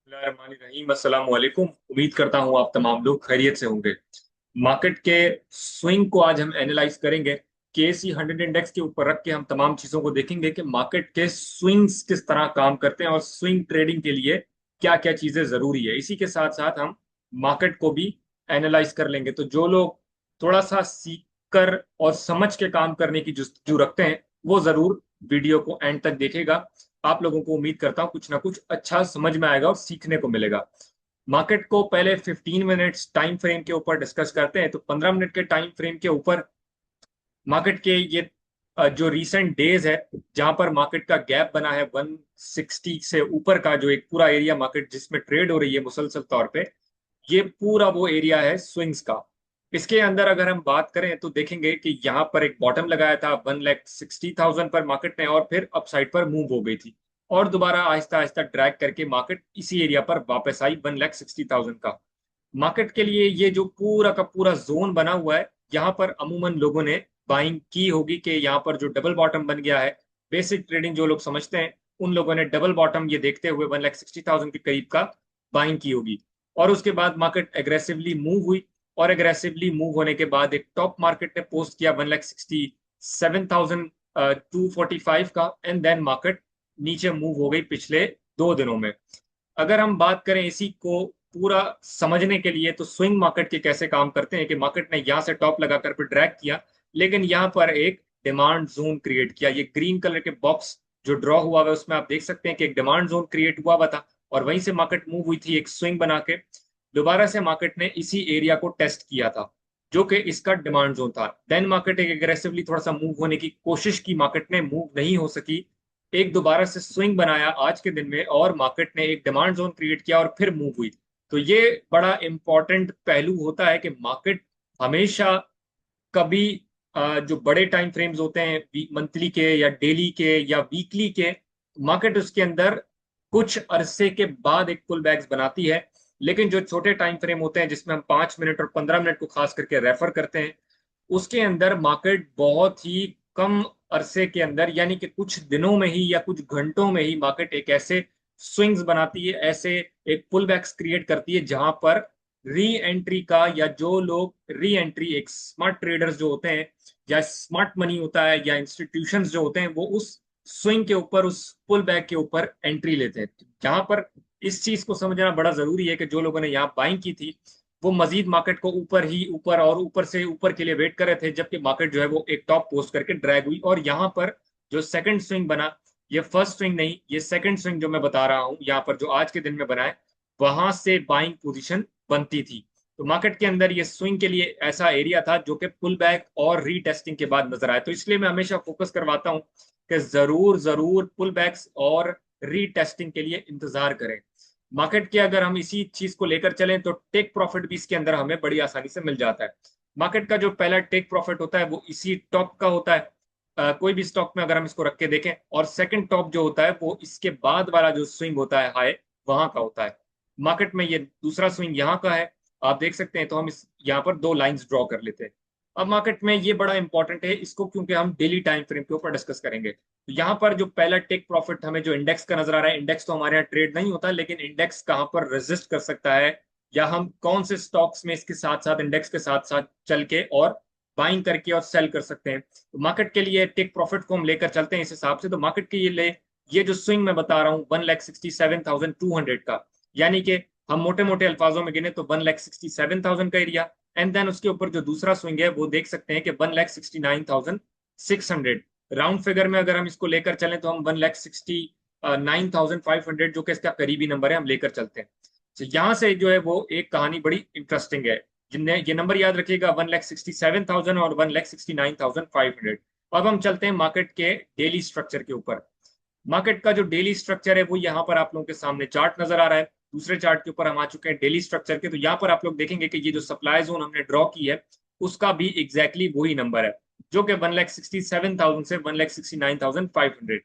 बिस्मिल्लाहिर्रहमानिर्रहीम। अस्सलाम वालेकुम। उम्मीद करता हूँ आप तमाम लोग खैरियत से होंगे। मार्केट के स्विंग को आज हम एनालाइज करेंगे। केएसई 100 इंडेक्स के ऊपर रख के हम तमाम चीजों को देखेंगे कि मार्केट के स्विंग्स किस तरह काम करते हैं और स्विंग ट्रेडिंग के लिए क्या क्या चीजें जरूरी है। इसी के साथ साथ हम मार्केट को भी एनालाइज कर लेंगे। तो जो लोग थोड़ा सा सीख कर और समझ के काम करने की जो रखते हैं वो जरूर वीडियो को एंड तक देखेगा। आप लोगों को उम्मीद करता हूँ कुछ ना कुछ अच्छा समझ में आएगा और सीखने को मिलेगा। मार्केट को पहले 15 मिनट्स टाइम फ्रेम के ऊपर डिस्कस करते हैं। तो 15 मिनट के टाइम फ्रेम के ऊपर मार्केट के ये जो रीसेंट डेज है जहां पर मार्केट का गैप बना है 160 से ऊपर का, जो एक पूरा एरिया मार्केट जिसमें ट्रेड हो रही है मुसलसल तौर पे, ये पूरा वो एरिया है स्विंग्स का। इसके अंदर अगर हम बात करें तो देखेंगे कि यहाँ पर एक बॉटम लगाया था 1,60,000 पर मार्केट ने, और फिर अपसाइड पर मूव हो गई थी और दोबारा आहिस्ता आहिस्ता ड्रैग करके मार्केट इसी एरिया पर वापस आई 1,60,000 का। मार्केट के लिए ये जो पूरा का पूरा जोन बना हुआ है, यहाँ पर अमूमन लोगों ने बाइंग की होगी कि यहाँ पर जो डबल बॉटम बन गया है, बेसिक ट्रेडिंग जो लोग समझते हैं उन लोगों ने डबल बॉटम ये देखते हुए 1,60,000 के करीब का बाइंग की होगी। और उसके बाद मार्केट एग्रेसिवली मूव हुई, और एग्रेसिवली मूव होने के बाद एक टॉप मार्केट ने पोस्ट किया 1,67,245 का, एंड देन मार्केट नीचे मूव हो गई पिछले 2 दिनों में। अगर हम बात करें इसी को पूरा समझने के लिए तो स्विंग मार्केट के कैसे काम करते हैं, कि मार्केट ने यहाँ से टॉप लगाकर फिर ड्रैग किया, लेकिन यहाँ पर एक डिमांड जोन क्रिएट किया। ये ग्रीन कलर के बॉक्स जो ड्रॉ हुआ है उसमें आप देख सकते हैं कि एक डिमांड जोन क्रिएट हुआ था, और वहीं से मार्केट मूव हुई थी एक स्विंग बना के। दोबारा से मार्केट ने इसी एरिया को टेस्ट किया था जो कि इसका डिमांड जोन था। देन मार्केट एक एग्रेसिवली थोड़ा सा मूव होने की कोशिश की, मार्केट ने मूव नहीं हो सकी। एक दोबारा से स्विंग बनाया आज के दिन में, और मार्केट ने एक डिमांड जोन क्रिएट किया और फिर मूव हुई। तो ये बड़ा इंपॉर्टेंट पहलू होता है कि मार्केट हमेशा कभी जो बड़े टाइम फ्रेम्स होते हैं मंथली के या डेली के या वीकली के, मार्केट उसके अंदर कुछ अरसे के बाद एक पुल बैक्स बनाती है। लेकिन जो छोटे टाइम फ्रेम होते हैं जिसमें हम 5 मिनट और 15 मिनट को खास करके रेफर करते हैं, उसके अंदर मार्केट बहुत ही कम अरसे के अंदर, यानी कि कुछ दिनों में ही या कुछ घंटों में ही मार्केट एक ऐसे स्विंग्स बनाती है, ऐसे एक पुल बैक्स क्रिएट करती है जहां पर री एंट्री का, या जो लोग री एंट्री, एक स्मार्ट ट्रेडर्स जो होते हैं या स्मार्ट मनी होता है या इंस्टीट्यूशंस जो होते हैं, वो उस स्विंग के ऊपर, उस पुल बैक के ऊपर एंट्री लेते हैं। जहां पर इस चीज को समझना बड़ा जरूरी है कि जो लोगों ने यहाँ बाइंग की थी वो मजीद मार्केट को ऊपर ही ऊपर और ऊपर से ऊपर के लिए वेट कर रहे थे, जबकि मार्केट जो है वो एक टॉप पोस्ट करके ड्रैग हुई। और यहाँ पर जो सेकंड स्विंग बना, ये फर्स्ट स्विंग नहीं, ये सेकंड स्विंग जो मैं बता रहा हूँ यहाँ पर जो आज के दिन में बना है, वहां से बाइंग पोजीशन बनती थी। तो मार्केट के अंदर ये स्विंग के लिए ऐसा एरिया था जो कि पुल बैक और रीटेस्टिंग के बाद नजर आया। तो इसलिए मैं हमेशा फोकस करवाता हूँ कि जरूर जरूर पुल बैक्स और रीटेस्टिंग के लिए इंतजार करें। मार्केट के अगर हम इसी चीज को लेकर चलें तो टेक प्रॉफिट भी इसके अंदर हमें बड़ी आसानी से मिल जाता है। मार्केट का जो पहला टेक प्रॉफिट होता है वो इसी टॉप का होता है। कोई भी स्टॉक में अगर हम इसको रख के देखें, और सेकंड टॉप जो होता है वो इसके बाद वाला जो स्विंग होता है हाई, वहां का होता है। मार्केट में ये दूसरा स्विंग यहाँ का है, आप देख सकते हैं। तो हम इस यहाँ पर दो लाइंस ड्रॉ कर लेते हैं। अब मार्केट में ये बड़ा इंपॉर्टेंट है इसको, क्योंकि हम डेली टाइम फ्रेम के ऊपर डिस्कस करेंगे। तो यहाँ पर जो पहला टेक प्रॉफिट हमें जो इंडेक्स का नजर आ रहा है, इंडेक्स तो हमारे यहाँ ट्रेड नहीं होता, लेकिन इंडेक्स कहाँ पर रेजिस्ट कर सकता है, या हम कौन से स्टॉक्स में इसके साथ साथ, इंडेक्स के साथ साथ चल के और बाइंग करके और सेल कर सकते हैं। तो मार्केट के लिए टेक प्रॉफिट को हम लेकर चलते हैं इस हिसाब से। तो मार्केट के ये जो स्विंग मैं बता रहा हूँ 1,67,200 का, यानी कि हम मोटे मोटे अल्फाजों में गिने तो 1,67,000 का एरिया। एंड देन उसके ऊपर जो दूसरा स्विंग है वो देख सकते हैं कि 1,69,600। राउंड फिगर में अगर हम इसको लेकर चलें तो हम 1,69,500, जो कि इसका करीबी नंबर है, हम लेकर चलते हैं। तो यहाँ से जो है वो एक कहानी बड़ी इंटरेस्टिंग है। जिनने ये नंबर याद रखिएगा, 1,67,000 और 1,69,500। अब हम चलते हैं मार्केट के डेली स्ट्रक्चर के ऊपर। मार्केट का जो डेली स्ट्रक्चर है वो यहाँ पर आप लोगों के सामने चार्ट नजर आ रहा है। दूसरे चार्ट के ऊपर हम आ चुके हैं डेली स्ट्रक्चर के। तो यहाँ पर आप लोग देखेंगे कि ये जो सप्लाई जोन हमने ड्रॉ की है उसका भी एग्जैक्टली वही नंबर है, जो कि 1,67,000 से 1,69,500।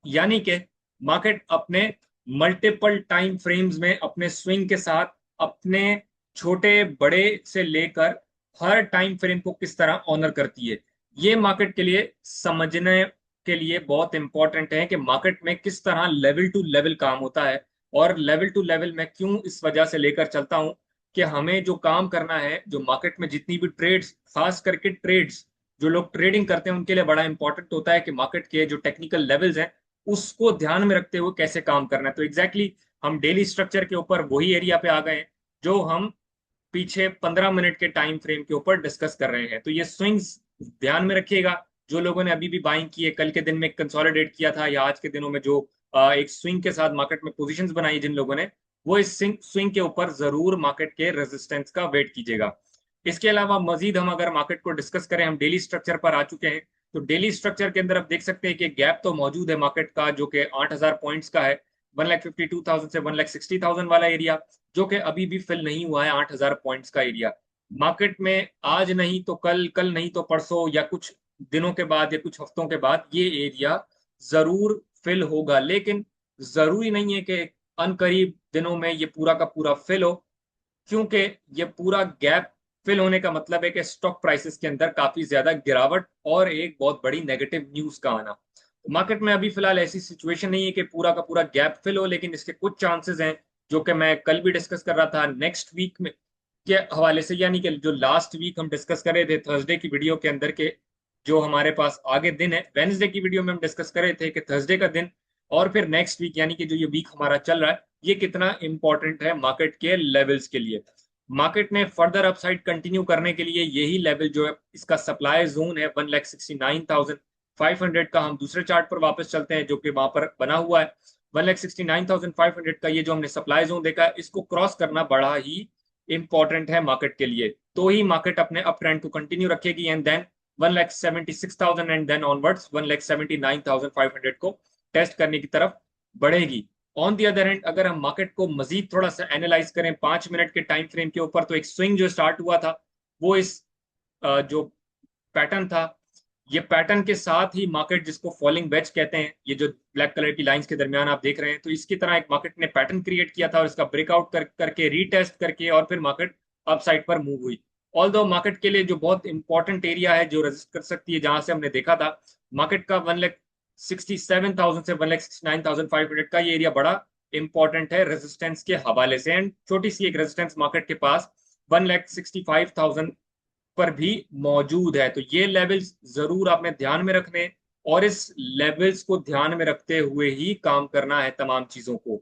यानी कि मार्केट अपने मल्टीपल टाइम फ्रेम्स में अपने स्विंग के साथ अपने छोटे बड़े से लेकर हर टाइम फ्रेम को किस तरह ऑनर करती है, ये मार्केट के लिए समझने के लिए बहुत इंपॉर्टेंट है कि मार्केट में किस तरह लेवल टू लेवल काम होता है और लेवल टू लेवल मैं क्यों इस वजह से लेकर चलता हूं कि हमें जो काम करना है, जो मार्केट में जितनी भी ट्रेड्स, खास करके ट्रेड्स, जो लोग ट्रेडिंग करते हैं उनके लिए बड़ा इंपॉर्टेंट होता है कि मार्केट के जो टेक्निकल लेवल्स हैं उसको ध्यान में रखते हुए कैसे काम करना है। तो एग्जैक्टली हम डेली स्ट्रक्चर के ऊपर वही एरिया पे आ गए हैं जो हम पीछे 15 मिनट के टाइम फ्रेम के ऊपर डिस्कस कर रहे हैं। तो ये स्विंग्स ध्यान में रखिएगा। जो लोगों ने अभी भी बाइंग की है, कल के दिन में कंसोलिडेट किया था, या आज के दिनों में जो एक स्विंग के साथ मार्केट में पोजीशंस बनाई जिन लोगों ने, वो इस स्विंग के ऊपर जरूर मार्केट के रेजिस्टेंस का वेट कीजिएगा। इसके अलावा मजीद हम अगर मार्केट को डिस्कस करें, हम डेली स्ट्रक्चर पर आ चुके हैं। तो डेली स्ट्रक्चर के अंदर आप देख सकते हैं कि गैप तो मौजूद है मार्केट का, जो कि 8,000 पॉइंट्स का है। 1,52,000 से 1,60,000 वाला एरिया, जो कि अभी भी फिल नहीं हुआ है 8,000 पॉइंट्स का एरिया। मार्केट में आज नहीं तो कल, कल नहीं तो परसों, या कुछ दिनों के बाद या कुछ हफ्तों के बाद ये एरिया जरूर फिल होगा। लेकिन जरूरी नहीं है कि अनकरीब दिनों में ये पूरा का पूरा फिल हो, क्योंकि ये पूरा गैप फिल होने का मतलब है कि स्टॉक प्राइसेस के अंदर काफी ज्यादा गिरावट और एक बहुत बड़ी नेगेटिव न्यूज का आना। तो मार्केट में अभी फिलहाल ऐसी सिचुएशन नहीं है कि पूरा का पूरा गैप फिल हो, लेकिन इसके कुछ चांसेस हैं, जो कि मैं कल भी डिस्कस कर रहा था नेक्स्ट वीक में के हवाले से, यानी कि जो लास्ट वीक हम डिस्कस कर रहे थे थर्सडे की वीडियो के अंदर के, जो हमारे पास आगे दिन है। वेंसडे की वीडियो में हम डिस्कस कर रहे थे कि थर्सडे का दिन और फिर नेक्स्ट वीक, यानी कि जो ये वीक हमारा चल रहा है, ये कितना इंपॉर्टेंट है मार्केट के लेवल्स के लिए। मार्केट ने फर्दर अपसाइड कंटिन्यू करने के लिए यही लेवल जो है, इसका सप्लाई जोन है 1,69,500 का। हम दूसरे चार्ट पर वापस चलते हैं जो कि वहां पर बना हुआ है 1,69,500 का। ये जो हमने सप्लाई जोन देखा है, इसको क्रॉस करना बड़ा ही इंपॉर्टेंट है मार्केट के लिए। तो ही मार्केट अपने अप ट्रेंड को कंटिन्यू रखेगी, and then 1,76,000 and then onwards 1,79,500 को टेस्ट करने की तरफ बढ़ेगी। ऑन दी अदर हैंड, अगर हम मार्केट को मजीद थोड़ा सा एनालाइज करें 5 मिनट के टाइम फ्रेम के ऊपर, तो एक स्विंग जो स्टार्ट हुआ था वो इस जो पैटर्न था, ये पैटर्न के साथ ही मार्केट, जिसको फॉलिंग वेज कहते हैं, ये जो ब्लैक कलर की लाइंस के दरमियान आप देख रहे हैं, तो इसकी तरह एक मार्केट ने पैटर्न क्रिएट किया था और इसका ब्रेकआउट करके रीटेस्ट करके और फिर मार्केट अपसाइड पर मूव हुई। ऑल दो मार्केट के लिए जो बहुत इंपॉर्टेंट एरिया है जो रेजिस्ट कर सकती है, जहां से हमने देखा था मार्केट का 1,67,000 से 1,69,500 का ये एरिया बड़ा इंपॉर्टेंट है रेजिस्टेंस के हवाले से। एंड छोटी सी एक रेजिस्टेंस मार्केट के पास 1,65,000 पर भी मौजूद है। तो ये लेवल्स जरूर आपने ध्यान में रखने, और इस लेवल्स को ध्यान में रखते हुए ही काम करना है तमाम चीजों को।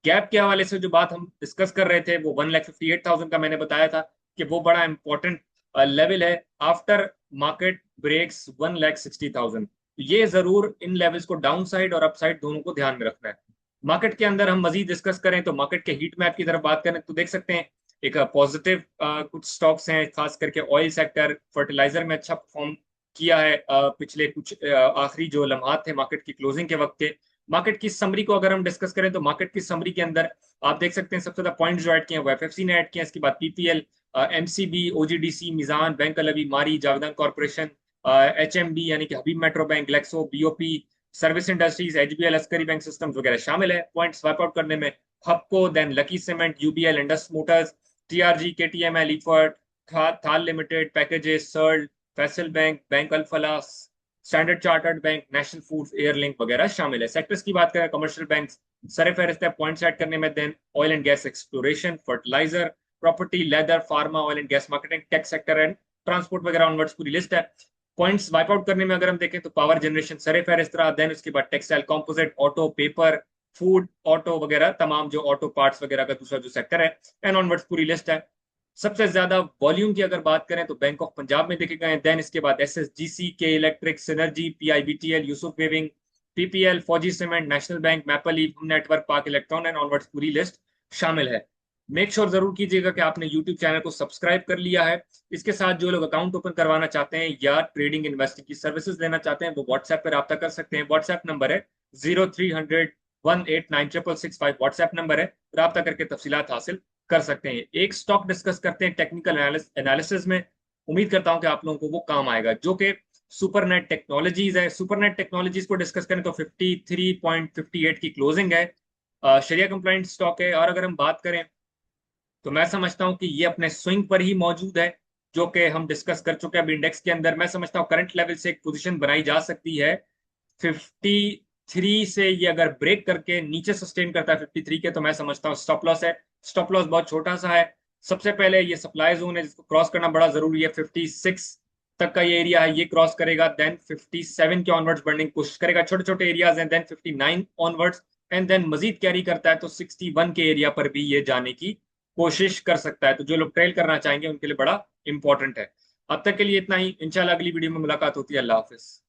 गैप के हवाले से जो बात हम डिस्कस कर रहे थे, वो 1,58,000 का मैंने बताया था कि वो बड़ा इंपॉर्टेंट लेवल है आफ्टर मार्केट ब्रेक्स 1,60,000। ये जरूर इन लेवल्स को डाउन साइड और अपसाइड दोनों को ध्यान में रखना है। मार्केट के अंदर हम मजीद डिस्कस करें तो मार्केट के हीट मैप की तरफ बात करें तो देख सकते हैं एक पॉजिटिव कुछ स्टॉक्स हैं, खास करके ऑयल सेक्टर, फर्टिलाइजर में अच्छा परफॉर्म किया है पिछले कुछ आखिरी जो लम्हात थे मार्केट की क्लोजिंग के वक्त के। मार्केट की समरी को अगर हम डिस्कस करें तो मार्केट की समरी के अंदर आप देख सकते हैं सबसे ज्यादा पॉइंट्स जो ऐड किए हैं वो एफएफसी ने ऐड किया है, इसके बाद PPL, MCB, OGDC, Meezan, bank अलवी, मारी, जावेदन कॉर्पोरेशन, एचएमबी यानी कि Habib Metro Bank, Glaxo, BOP, Service Industries, HBL, Askari Bank Systems वगैरह शामिल है पॉइंट स्वाइप आउट करने में। Hubco, then Lucky Cement, UBL, Indus Motors, TRG, KTML, Efert, Thal Limited, Packages, Searle, Faysal Bank, Bank Alfalah, Standard Chartered Bank, National Foods, Airlink वगैरह शामिल है। Sectors की बात करें, कमर्शियल बैंक सरे फहरिस्त है पॉइंट्स ऐड करने में, then oil and gas exploration, fertiliser, property, leather, pharma, oil and gas marketing, tech sector and transport वगैरह ऑनवर्ड्स पूरी लिस्ट है। पॉइंट्स वाइप आउट करने में अगर हम देखें तो पावर जनरेशन सरे फहरिस्त रहा, देन उसके बाद textile, composite, auto, paper, food, auto वगैरह, तमाम जो ऑटो पार्ट्स वगैरह का दूसरा जो सेक्टर है, एंड ऑनवर्ड्स पूरी लिस्ट है। सबसे ज्यादा वॉल्यूम की अगर बात करें तो बैंक ऑफ पंजाब में देखे गए, देन इसके बाद SSGC, K Electric, Synergy, PIBTL, Yousuf Weaving, PPL, Fauji Cement, National Bank, Maple, Network, Pak Elektron and onwards पूरी लिस्ट शामिल है। मेक श्योर जरूर कीजिएगा कि आपने यूट्यूब चैनल को सब्सक्राइब कर लिया है। इसके साथ जो लोग अकाउंट ओपन करवाना चाहते हैं या ट्रेडिंग इन्वेस्टिंग की सर्विसेज लेना चाहते हैं, वो व्हाट्सएप पर रब्ता कर सकते हैं। व्हाट्सएप नंबर है 0300 189 665, व्हाट्सएप नंबर है, रब्ता करके तफसीलात हासिल कर सकते हैं। एक स्टॉक डिस्कस करते हैं टेक्निकल एनालिसिस में, उम्मीद करता हूं कि आप लोगों को वो काम आएगा, जो कि सुपरनेट टेक्नोलॉजीज है। सुपरनेट टेक्नोलॉजीज को डिस्कस करें तो 53.58 की क्लोजिंग है, शरिया कंप्लाइंट स्टॉक है। और अगर हम बात करें तो मैं समझता हूं कि ये अपने स्विंग पर ही मौजूद है, जो कि हम डिस्कस कर चुके हैं अभी इंडेक्स के अंदर। मैं समझता हूं करंट लेवल से एक पोजीशन बनाई जा सकती है थ्री से ये अगर ब्रेक करके नीचे सस्टेन करता है 53 के, तो मैं समझता हूँ स्टॉप लॉस है। स्टॉप लॉस बहुत छोटा सा है। सबसे पहले ये सप्लाई जोन है जिसको क्रॉस करना बड़ा जरूरी है। 56 तक का ये एरिया है, ये क्रॉस करेगा, देन 57 के ऑनवर्ड्स बढ़ने की कोशिश करेगा, छोटे छोटे एरियाज हैं, देन 59 ऑनवर्ड्स, एंड देन मजीद कैरी करता है तो 61 के एरिया पर भी ये जाने की कोशिश कर सकता है। तो जो लोग ट्रेल करना चाहेंगे उनके लिए बड़ा इंपॉर्टेंट है। अब तक के लिए इतना ही। इंशाल्लाह अगली वीडियो में मुलाकात होती है। अल्लाह हाफिज।